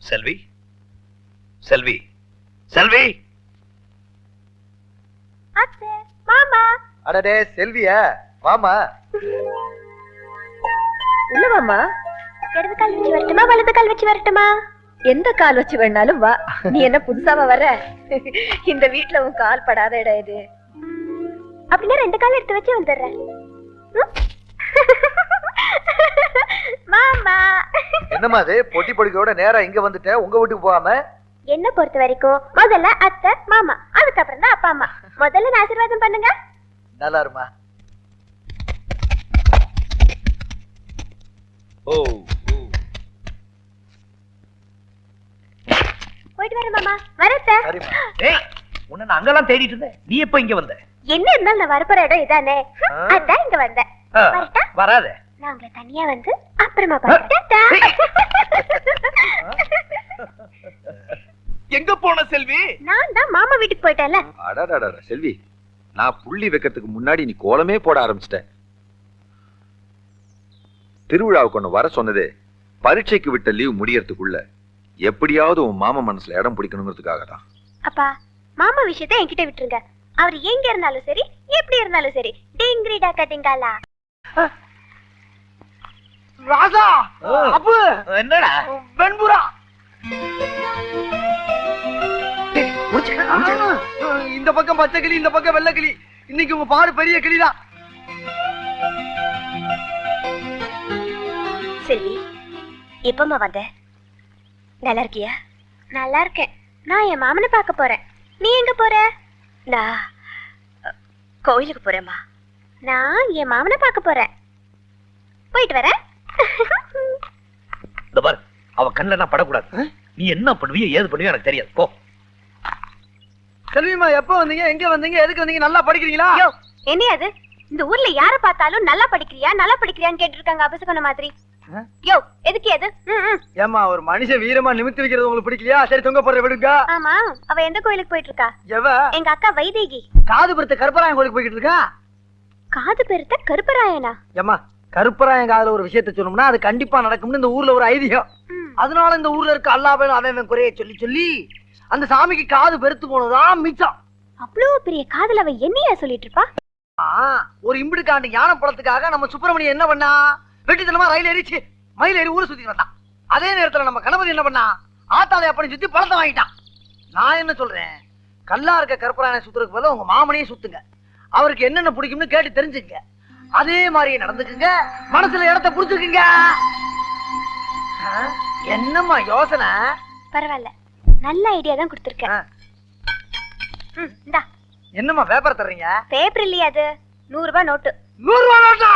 செல்வி, செல்வி, செல்வி. அத்தை, மாமா. அடடே செல்வியா, வாமா. உள்ள வாமா. இடது கால் வச்சு வரட்டுமா, வலது கால் வச்சு வரட்டுமா? எந்த கால் வச்சு வேணாலும் வா. நீ என்ன புதுசாவா வர? இந்த வீட்டுல உன் கால் படாத இடம் இது. அப்படின்னா 2 கால் எடுத்து வச்சு வந்துடுறேன். மாமா. என்னம்மா அது பொட்டி பொடிக்கையோட நேரா இங்க வந்துட்ட, உங்க வீட்டுக்கு போகாம? என்ன பொறுத்த வரைக்கும் முதல்ல அத்தை மாமா, அதுக்கப்புறம் தான் அப்பா அம்மா. முதல்ல நான் ஆசீர்வாதம் பண்ணுங்க. நல்லா இருமா. ஓ, போயிட்டு வரேன் மாமா. வரேன். சரிம்மா. ஏய், உன்னை நான் அங்கெல்லாம் தேடிட்டு இருந்தேன். நீ எப்ப இங்க வந்த? என்ன இருந்தாலும் நான் வரப்போற இடம் இதானே, அதான் இங்க வந்தேன். வரட்டா? வராத. நான் உங்களை தனியா வந்து அப்புறமா பாக்கிறேன். எங்க போன செல்வி? நான் தான் மாமா வீட்டுக்கு போயிட்டேன்ல. அடடடட செல்வி, நான் புள்ளி வைக்கிறதுக்கு முன்னாடி நீ கோலமே போட ஆரம்பிச்சிட்ட. திருவிழாவுக்கு ஒண்ணு வர சொன்னதே பரீட்சைக்கு விட்ட லீவ் முடியறதுக்குள்ள எப்படியாவது உன் மாமா மனசுல இடம் பிடிக்கணுங்கிறதுக்காக தான். அப்பா, மாமா விஷயத்தை என்கிட்ட விட்டுருங்க. அவர் எங்க இருந்தாலும் சரி, எப்படி இருந்தாலும் சரி. டிங்கிரிடா கட்டிங்காலா. ராஜா, அப்பு, என்னடா? வெண்புறா. இந்த பக்கம் பச்சை கிளி, இந்த பக்கம் வெள்ளை கிளி. இன்னைக்கு உங்க பாடு பெரிய கிளிதான். செல்வி, எப்பமா வந்த? நல்லா இருக்கியா? நல்லா இருக்கேன். நான் என் மாமனை பார்க்க போறேன். நீ எங்க போற? நான் கோயிலுக்கு போறேம்மா. நான் என் மாமனை பார்க்க போறேன். போயிட்டு வரேன். இந்த பாரு, அவ கண்ணுல நான் படக்கூடாது. நீ என்ன பண்ணுவியோ ஏது பண்ணுவியோ எனக்கு தெரியாது. போ. செல்விமா, எப்ப வந்தீங்க, எங்க வந்தீங்க, எதுக்கு வந்தீங்க? நல்லா படிக்கிறீங்களா? என்ன அது? இந்த ஊர்ல யார பார்த்தாலும் நல்லா படிக்கிறியா நல்லா படிக்கிறியான்னு கேட்டு இருக்காங்க. அபசகன மாதிரி. யோ, எதுக்கு அது? ஏமா, ஒரு மனுஷன் வீரமா நிமித்தி வைக்கிறது உங்களுக்கு பிடிக்கலையா? சரி, தொங்க போடுற விடுங்க. ஆமா, அவ எந்த கோயிலுக்கு போயிட்டு இருக்கா? எவ? எங்க அக்கா வைதேகி. காது பெருத்த கருப்பராயன் கோயிலுக்கு போய்கிட்டு இருக்கா. காது பெருத்த கருப்பராயனா? ஏமா, கருப்பராயன் காதுல ஒரு விஷயத்த சொல்லணும்னா அது கண்டிப்பா நடக்கும்னு இந்த ஊர்ல ஒரு ஐதீகம். அதனால இந்த ஊர்ல இருக்க அல்லாஹ்வை அவன் குறைய சொல்லி சொல்லி அந்த சாமிக்கு காது பெருத்து போனதான் மிச்சம். அவ்வளவு பெரிய காதுல அவ என்னையா சொல்லிட்டு இருப்பா? ஒரு இம்பிடுக்காண்டு ஞான பழத்துக்காக நம்ம சுப்பிரமணியம் என்ன பண்ணா, வெட்டித்தனமா ரயில் ஏறிச்சு மயில் ஏறி ஊரை சுத்தி வந்தான். அதே நேரத்துல நம்ம கணபதி என்ன பண்ணா, ஆத்தாலை அப்படி சுத்தி பழத்தை வாங்கிட்டான். நான் என்ன சொல்றேன், கல்லா இருக்க கருப்பராயனை சுத்துறதுக்கு பதிலா உங்க மாமனையே சுத்துங்க. அவருக்கு என்னென்ன பிடிக்கும்னு கேட்டு தெரிஞ்சுங்க. அதே மாதிரியே நடந்துக்குங்க, மனசுல இடத்தை புடிச்சுக்குங்க. என்னம்மா யோசனை? பரவாயில்ல, நல்ல ஐடியா தான் கொடுத்திருக்கேன். இந்தா. என்னம்மா பேப்பர் தர்றீங்க? பேப்பர் இல்லையா அது? 100 ரூபாய் நோட்டு. 100 ரூபாய் நோட்டா?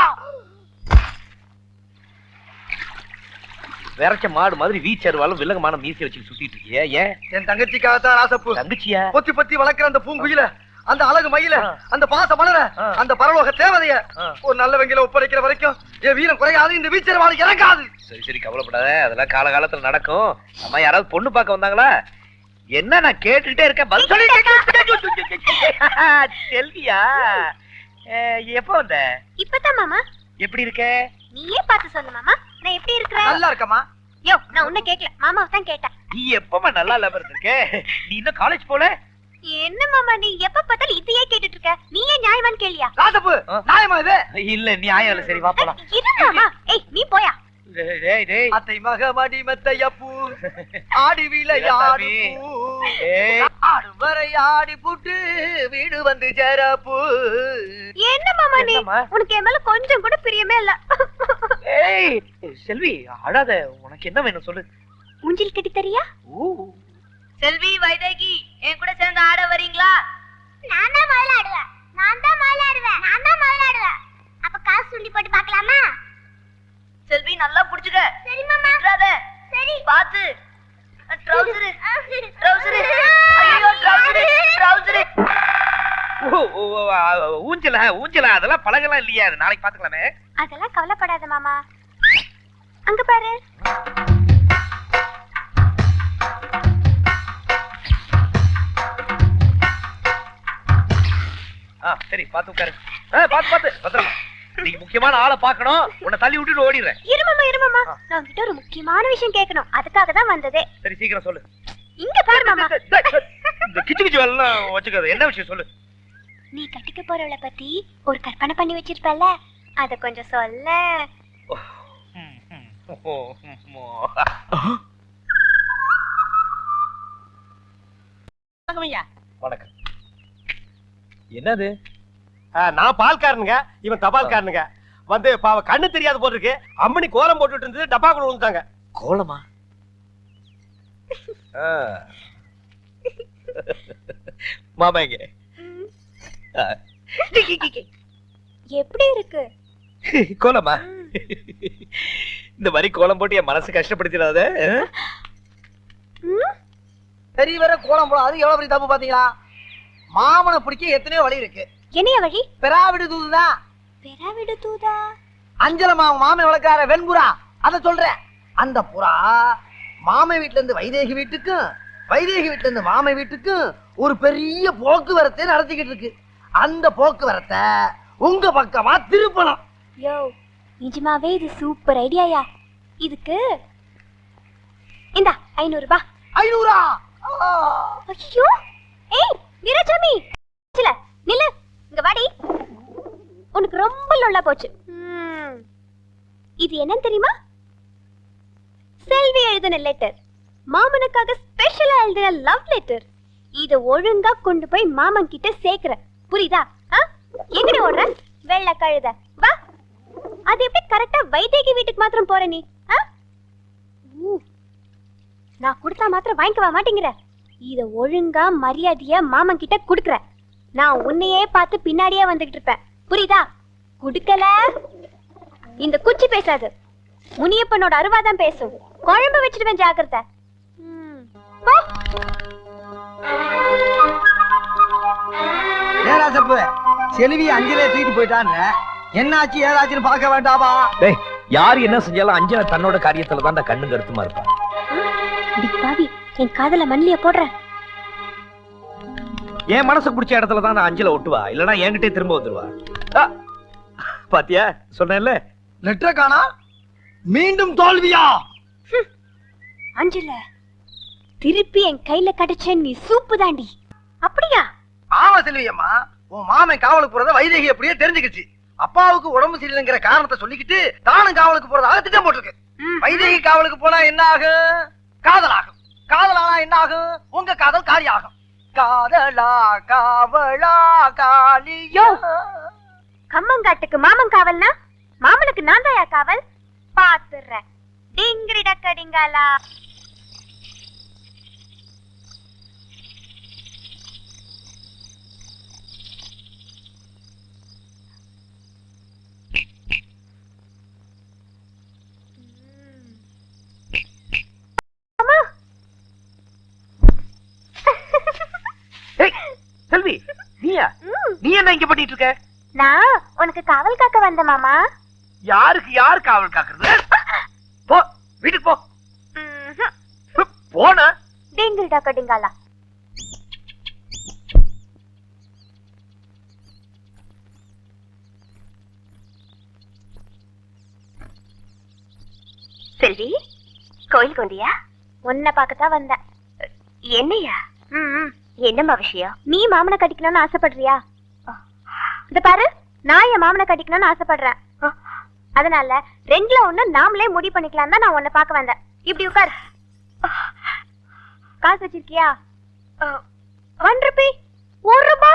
விரைச்ச மாடு மாதிரி வீச்சருவாலும் வில்லங்கமான மீசை வச்சு சுத்திட்டு இருக்கிய. ஏன்? என் தங்கச்சிக்காகத்தான் ராசப்பு. தங்கச்சியா? பொத்தி பொத்தி வளர்க்கிற அந்த பூங்குயில, அந்த அழகு மயில, அந்த பாச மலர, அந்த பரலோக தேவதைய ஒரு நல்ல வங்கியில ஒப்படைக்கிற வரைக்கும் என் வீரம் குறையாது, இந்த வீச்சருவாளு இறங்காது. சரி சரி, கவலைப்படாத. அதெல்லாம் காலகாலத்துல நடக்கும். அம்மா யாராவது பொண்ணு பார்க்க வந்தாங்களா? என்ன நான் கேட்டுட்டே இருக்கேன், பதில் சொல்லிட்டு. செல்வியா, எப்ப வந்த? இப்பதான் மாமா. எப்படி இருக்க? நீயே பார்த்து சொல்லு மாமா, நான் எப்படி இருக்கிறேன்? நல்லா இருக்கமா? யோ, நான் உன்னை கேட்கல, மாமாவை தான் கேட்டேன். நீ எப்பமா நல்லா இல்லாம இருந்திருக்க? நீ இன்னும் காலேஜ் போல? என்ன மாமா, நீ எப்ப பார்த்தாலும் இதையே கேட்டுட்டு இருக்க? நீயே நியாயமான்னு கேளியா? ராசப்பு, நியாயமா இது? இல்ல, நீ ஆயால. சரி, வா போலாம். இரு மாமா. ஏய், நீ போயா. அத்தை மக மடி மெத்தையப்பூ ஆடி விளையாடு ஆடும் வரை ஆடி புட்டு வீடு வந்து சேரப்பூ. என்ன மாமா நீ? உனக்கு என் மேல கொஞ்சம் கூட பிரியமே இல்ல. ஏய் செல்வி, அழாத. உனக்கு என்ன வேணும் சொல்லு. ஊஞ்சல் கட்டி தரியா? செல்வி, வைதேகி, என் கூட சேர்ந்து ஆட வரீங்களா? நான் தான் முதல்ல ஆடுவேன். நான் தான் முதல்ல ஆடுவேன். நான் தான் முதல்ல ஆடுவேன். அப்ப காசு சுண்டி போட்டு பார்க்கலாமா? செல்வி, நல்லா புடிச்சுக்க. சரி மாமா. விட்டுறாத. சரி. பாத்து. ட்ரவுசர். ட்ரவுசர். ஐயோ, ட்ரவுசர். ட்ரவுசர். ஊஞ்சலா ஊஞ்சலா அதெல்லாம் பழகலாம் இல்லையா? அது நாளைக்கு பாத்துக்கலாமே. அதெல்லாம் கவலைப்படாத மாமா. அங்க பாரு. சரி, பாத்து உட்காரு. பாத்து பாத்து பத்திரமா. நீ முக்கியமான ஆளை பார்க்கணும். உன்னை தள்ளி விட்டுட்டு ஓடிடுறேன். இருமாமா நான் உன்கிட்ட ஒரு முக்கியமான விஷயம் கேட்கணும். அதுக்காக தான் வந்ததே. சரி சீக்கிரம் சொல்லு. இங்க பாரு மாமா. இந்த கிச்சு கிச்சு எல்லாம் வச்சுக்காத. என்ன விஷயம் சொல்லு. நீ கட்டிக்க போறவளை பத்தி ஒரு கற்பனை பண்ணி வச்சிருப்பல, அத கொஞ்சம் சொல்ல. வணக்கம். என்னது? நான் பால்காரனுங்க, இவன் தபால்காரனுங்க. வந்து பாவ கண்ணு தெரியாத போட்டு இருக்கு. அம்மனி கோலம் போட்டுட்டு இருந்தது, டப்பாக்குள்ள விழுந்தாங்க. கோலமா? மாமா எங்க? எப்படி இருக்கு கோலமா? இந்த மாதிரி கோலம் போட்டு என் மனசு கஷ்டப்படுத்திடாத. சரி வர கோலம் போட அது எவ்வளவு பெரிய தப்பு பாத்தீங்களா? மாமனை பிடிக்க எத்தனையோ வழி இருக்கு. என்னைய வழி? பெறாவிடு தூதுதான். பெறாவிடு தூதா? அஞ்சல மாமன் வளர்க்கார வெண்புறா, அத சொல்றேன். அந்த புறா மாமை வீட்டுல இருந்து வைதேகி வீட்டுக்கும், வைதேகி வீட்டுல இருந்து மாமை வீட்டுக்கும் ஒரு பெரிய போக்குவரத்தை நடத்திக்கிட்டு இருக்கு. அந்த போக்குவரத்தை உங்க பக்கமா திருப்பணும். யோ, நிஜமாவே இது சூப்பர் ஐடியாயா. இதுக்கு இந்த 500 ரூபாய். 500? ஐயோ, ஏய் வீரசாமி, சில நில்லு, இங்க வாடி. உனக்கு ரொம்ப லொல்லா போச்சு. இது என்ன தெரியுமா? செல்வி எழுதின லெட்டர். மாமனுக்காக ஸ்பெஷலா எழுதின லவ் லெட்டர். இத ஒழுங்கா கொண்டு போய் மாமன் கிட்ட சேர்க்கிற. புரியுதா? எங்கடி ஓடுற வெள்ளை கழுத? வா. அது எப்படி கரெக்டா வைதேகி வீட்டுக்கு மாத்திரம் போற நீ? நான் கொடுத்தா மாத்திரம் வாங்கிக்கவா மாட்டேங்கிற? இத ஒழுங்கா மரியாதையா மாமன் கிட்ட குடுக்கற. நான் உன்னையே பார்த்து பின்னாடியே வந்துகிட்டு இருப்பேன். புரியுதா? குடுக்கல இந்த குச்சி பேசாது. முனியப்பனோட அருவாதான் பேசும். குழம்பு வச்சிடுவேன், ஜாக்கிரதை. ஏராசப்பு செல்வி அஞ்சலே தூக்கிட்டு போயிட்டான்னு என்னாச்சு ஏதாச்சுன்னு பார்க்க வேண்டாமா? டேய், யார் என்ன செஞ்சாலும் அஞ்சனா தன்னோட காரியத்துல தான் கண்ணு கருத்துமா இருப்பா. பாவி, என் காதல மண்ணிய போடுற. என் மனசு பிடிச்ச இடத்துல தான் அஞ்சல ஒட்டுவா, இல்லனா என்கிட்டே திரும்ப வந்துருவா. பாத்தியா, சொன்னேன்ல. லெட்டர் காணா, மீண்டும் தோல்வியா? அஞ்சல திருப்பி என் கையில கிடைச்ச நீ சூப்பு தாண்டி. அப்படியா? ஆமா செல்வி அம்மா, உன் மாமன் காவலுக்கு போறத வைதேகி அப்படியே தெரிஞ்சுக்கிச்சு. அப்பாவுக்கு உடம்பு சரியில்லைங்கிற காரணத்தை சொல்லிக்கிட்டு தானும் காவலுக்கு போறதாக திட்டம் போட்டிருக்கு. வைதேகி காவலுக்கு போனா என்ன ஆகும்? காதல் ஆகும். காதலானா என்ன ஆகும்? உங்க காதல் காரியாகும். காதலா காவலா காலியோ. கம்மங்காட்டுக்கு மாமன் காவல்னா மாமனுக்கு நான் தாயா காவல்? பாத்துறேன். டிங்கிரி டக்கடிங்காலா. செல்வி, நீயா? நீ என்ன இங்க பண்ணிட்டு இருக்க? நான் உனக்கு காவல் காக்க வந்த மாமா. யாருக்கு யார் காவல் காக்குறது? போ, வீட்டுக்கு போ. போன டிங்கிரி டக்கடிங்காலா. செல்வி, கோயிலுக்கு வந்தியா? உன்னை பார்க்கத்தான் வந்த. என்னையா? என்னம்மா விஷயம்? நீ மாமனை கட்டிக்கணும்னு ஆசைப்படுறியா? இந்த பாரு, நான் என் மாமனை கட்டிக்கணும்னு ஆசைப்படுறேன். அதனால 2ல 1 நாமளே முடிவு பண்ணிக்கலாம் தான் நான் உன்னை பார்க்க வந்தேன். இப்படி உட்கார். காசு வச்சிருக்கியா? 1 ரூபி. 1 ரூபா?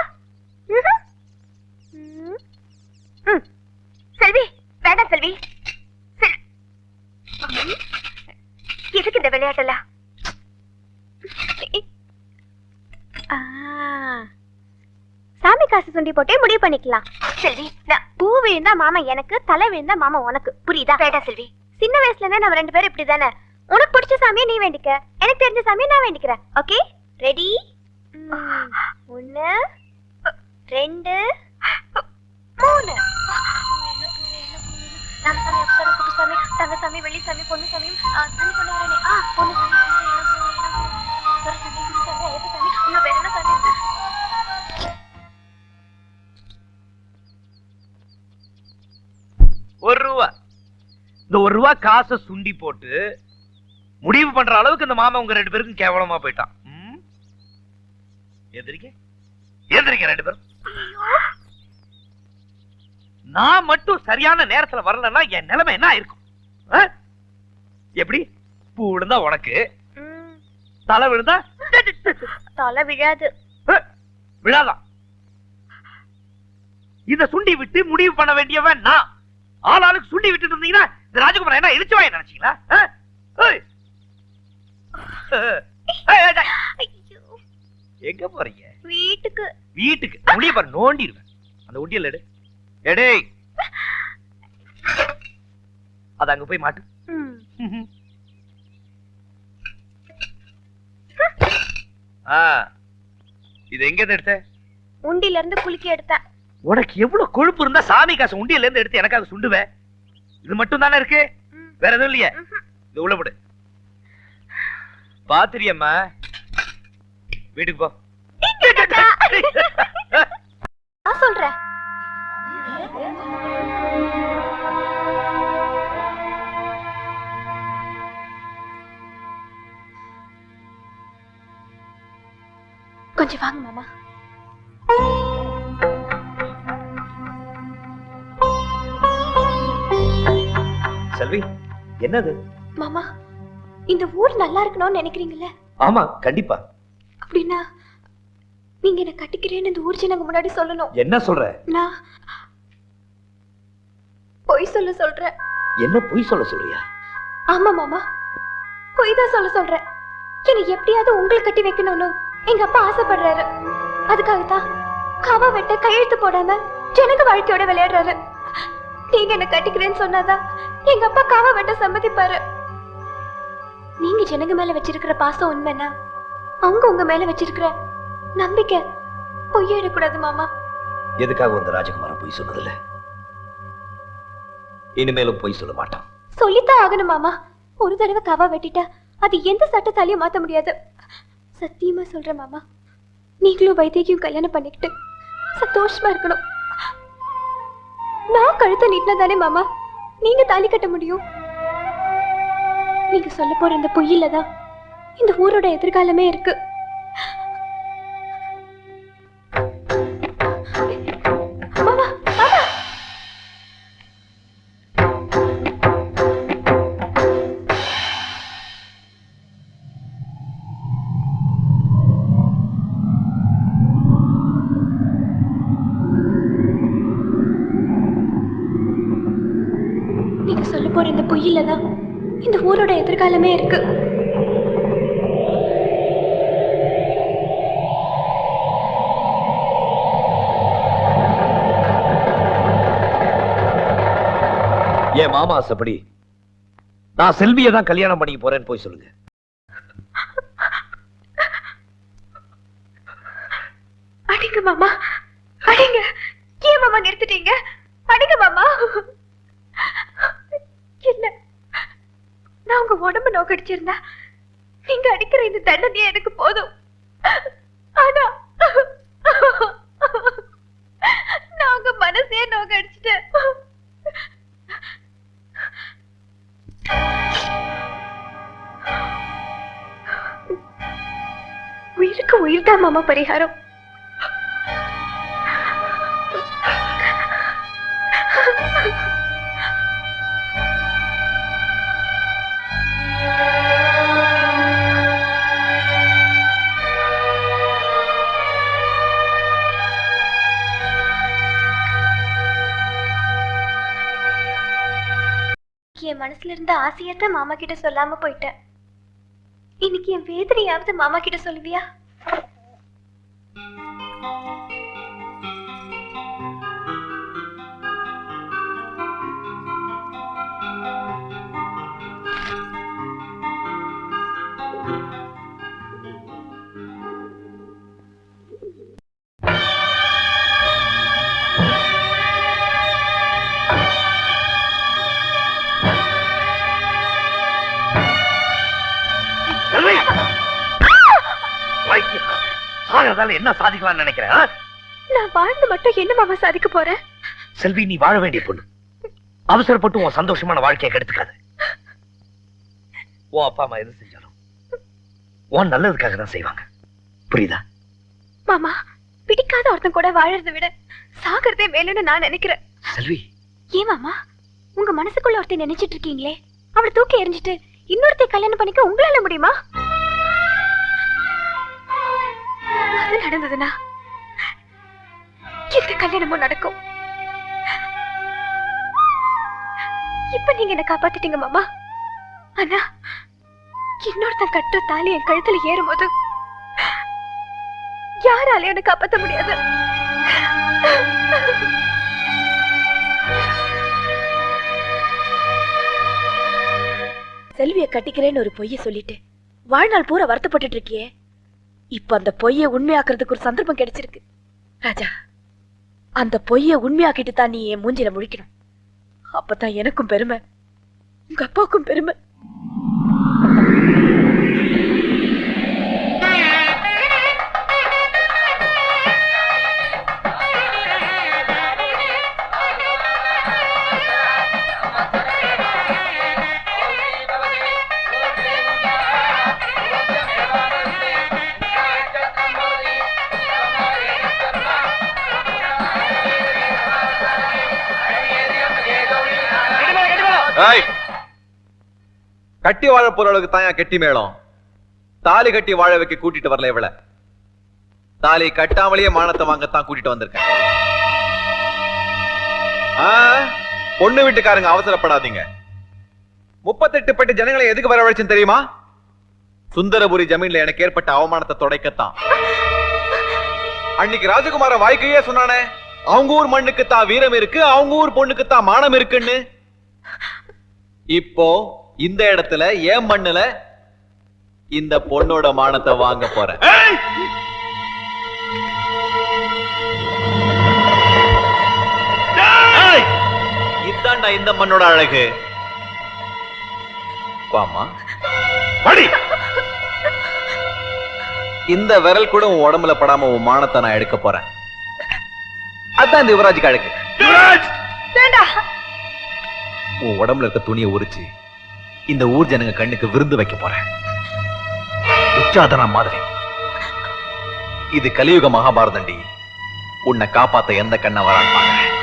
செல்வி, வேண்டாம் செல்வி. எதுக்கு இந்த விளையாட்டுல? சாமி காசு சுண்டி போட்டே முடிவு பண்ணிக்கலாம். செல்வி, பூ விழுந்தா மாமா எனக்கு, தலை விழுந்தா மாமா உனக்கு. புரியுதா? வேண்டாம் செல்வி. சின்ன வயசுல இருந்தே நம்ம 2 பேரும் இப்படிதானே. உனக்கு பிடிச்ச சாமியை நீ வேண்டிக்க, எனக்கு தெரிஞ்ச சாமியை நான் வேண்டிக்கிறேன். Okay, ready? 1 2 3. ராமசாமி, அப்சரா, குப்புசாமி, தங்கசாமி, வெள்ளிசாமி, பொன்னுசாமி, தண்ணி கொண்டு வரேனே. பொன்னுசாமி, சுரசாமி, குருசாமி, ஐயப்பசாமி, இன்னும் வேற என்ன சாமி இருக்கு? ரூபா காசை சுண்டி போட்டு முடிவு பண்ற அளவுக்கு இந்த மாமா உங்க 2 பேருக்கும் கேவலமா போயிட்டான். எந்திரிக்க எந்திரிக்க 2 பேரும். நான் மட்டும் சரியான நேரத்துல வரலன்னா என் நிலைமை என்ன ஆயிருக்கும்? எப்படி? பூ விழுந்தா உனக்கு, தலை விழுந்தா தலை விழாது. விழாதான். இத சுண்டி விட்டு முடிவு பண்ண வேண்டியவன் நான். ஆளாளுக்கு சுண்டி விட்டு இருந்தீங்கன்னா இந்த ராஜகுமாரன் என்ன இழுச்சுவாய் நினைச்சீங்களா? எங்க போறீங்க? வீட்டுக்கு. வீட்டுக்கு முடிய பாரு, நோண்டிடுவேன். அந்த உண்டியல் எடு. எடே, அது அங்க போய் மாட்டு. இது எங்க இருந்து எடுத்த? உண்டியில இருந்து குலுக்கி எடுத்தேன். உனக்கு எவ்வளவு கொழுப்பு இருந்தா சாமி காசு உண்டியல இருந்து எடுத்து எனக்காக சுண்டுவேன்? இது மட்டும் தானே இருக்கு, வேற எதுவும் இல்லையே? இது உள்ள போடு. பாத்திரியம்மா, வீட்டுக்கு போ. நான் சொல்றேன். கொஞ்சம் வாங்க மாமா. செல்வி, என்னது? மாமா, இந்த ஊர் நல்லா இருக்கணும்னு நினைக்கிறீங்கல்ல? ஆமா, கண்டிப்பா. அப்படின்னா நீங்க என்ன கட்டிக்கிறேன்னு இந்த ஊர் ஜனங்க முன்னாடி சொல்லணும். என்ன சொல்ற? நான் பொய் சொல்றேன். என்ன பொய் சொல்றியா? ஆமா மாமா, பொய் தான் சொல்றேன். என்னை எப்படியாவது உங்களுக்கு கட்டி வைக்கணும்னு எங்க அப்பா ஆசைப்படுறாரு. அதுக்காகத்தான் காவா வெட்ட கையெழுத்து போடாம ஜனங்க வாழ்க்கையோட விளையாடுறாரு. நீங்க என்ன கட்டிக்கிறேன்னு சொன்னாதான் எங்க அப்பா காவா வெட்ட சம்மதிப்பாரு. நீங்க ஜனங்க மேல வச்சிருக்கிற பாசம் உண்மைன்னா அவங்க உங்க மேல வச்சிருக்கிற நம்பிக்கை பொய்யிடக்கூடாது மாமா. எதுக்காக வந்து ராஜகுமாரன் பொய் சொன்னதில்ல? இனிமேலும் பொய் சொல்ல மாட்டான். சொல்லித்தான் ஆகணும் மாமா. ஒரு தடவை காவா வெட்டிட்டா அது எந்த சட்டத்தாலையும் மாத்த முடியாது. சத்தியமா சொல்றேன் மாமா, நீங்களும் வைத்தியரையும் கல்யாணம் பண்ணிக்கிட்டு சந்தோஷமா இருக்கணும். நான் கழுத்தை நீட்டினதானே மாமா நீங்க தாலி கட்ட முடியும். நீங்க சொல்ல போற இந்த பொய்யில தான் இந்த ஊரோட எதிர்காலமே இருக்கு. மாமா, மாமா. நீங்க சொல்ல போற இந்த பொய்யில தான் இந்த ஊரோட எதிர்காலமே இருக்கு. என் மாமா ஆசைப்படி நான் செல்வியை தான் கல்யாணம் பண்ணிக்க போறேன்னு போய் சொல்லுங்க. அடிங்க மாமா, அடிங்க. ஏன் மாமா நிறுத்திட்டீங்க? அடிங்க மாமா. இல்ல, நான் உங்க உடம்பு நோக்கடிச்சிருந்தா நீங்க அடிக்கிற இந்த தண்டனையே எனக்கு போதும். ஆனா நான் உங்க மனசே நோக்கடிச்சிட்டேன். உயிருக்கு உயிர் தான் மாமா பரிகாரம். என் மனசுல இருந்த ஆசையத்தான் மாமா கிட்ட சொல்லாம போயிட்டேன். இன்னைக்கு என் வேதனையாவது மாமா கிட்ட சொல்லுவியா? என்ன சாதிக்கலாம்னு நினைக்கிறேன்? நான் வாழ்ந்து மட்டும் என்ன மாமா சாதிக்க போறேன்? செல்வி, நீ வாழ வேண்டிய பொண்ணு. அவசரப்பட்டு உன் சந்தோஷமான வாழ்க்கையை கெடுத்துக்காது. உன் அப்பா அம்மா எது செஞ்சாலும் உன் நல்லதுக்காக தான் செய்வாங்க. புரியுதா? மாமா, பிடிக்காத ஒருத்தன் கூட வாழறதை விட சாகிறதே மேலுன்னு நான் நினைக்கிறேன். செல்வி, ஏன் மாமா, உங்க மனசுக்குள்ள ஒருத்தன் நினைச்சிட்டு இருக்கீங்களே, அவளை தூக்கி எறிஞ்சிட்டு இன்னொருத்தைய கல்யாணம் பண்ணிக்க உங்களால முடியுமா? அது நடந்ததுன்னா எந்த கல்யாணமும் நடக்கும். இப்ப நீங்க என்ன காப்பாத்திட்டீங்க மாமா. ஆனா இன்னொருத்தன் கட்டுற தாலி என் கழுத்துல ஏறும்போது யாராலையும் என்ன காப்பாத்த முடியாது. செல்விய கட்டிக்கிறேன்னு ஒரு பொய்ய சொல்லிட்டு வாழ்நாள் பூரா வருத்தப்பட்டு இருக்கியே, இப்ப அந்த பொய்ய உண்மையாக்குறதுக்கு ஒரு சந்தர்ப்பம் கிடைச்சிருக்கு. ராஜா, அந்த பொய்ய உண்மையாக்கிட்டு தான் நீ என் மூஞ்சில முழிக்கணும். அப்பதான் எனக்கும் பெருமை, உங்க அப்பாவுக்கும் பெருமை. கட்டி வாழ போறவளுக்கு தான் கெட்டி மேளம். தாலி கட்டி வாழ வைக்க கூட்டிட்டு வரல இவள. தாலி கட்டாமலேயே மானத்தை வாங்கத்தான் கூட்டிட்டு வந்திருக்கேன். பொண்ணு வீட்டுக்காரங்க அவசரப்படாதீங்க. 38 பட்டு ஜனங்களை எதுக்கு வரவழைச்சுன்னு தெரியுமா? சுந்தரபுரி ஜமீன்ல எனக்கு ஏற்பட்ட அவமானத்தை துடைக்கத்தான். அன்னைக்கு ராஜகுமார வாய்க்கையே சொன்னானே, அவங்க ஊர் மண்ணுக்கு தான் வீரம் இருக்கு, அவங்க ஊர் பொண்ணுக்கு தான் மானம் இருக்குன்னு. இப்போ இந்த இடத்துல ஏன் மண்ணுல இந்த பொண்ணோட மானத்தை வாங்க போறேன். இதாண்டா இந்த மண்ணோட அழகு. பாமா படி. இந்த விரல் கூட உன் உடம்புல படாம உன் மானத்தை நான் எடுக்க போறேன். அதான் இந்த யுவராஜுக்கு அழகு. உன் உடம்புல இருக்க துணியை உரிச்சு இந்த ஊர் ஜனங்க கண்ணுக்கு விருந்து வைக்க போறேன். உச்சாதனா மாதிரி. இது கலியுக மகாபாரதண்டி. உன்னை காப்பாத்த எந்த கண்ண வரான்னு பாக்குறேன்.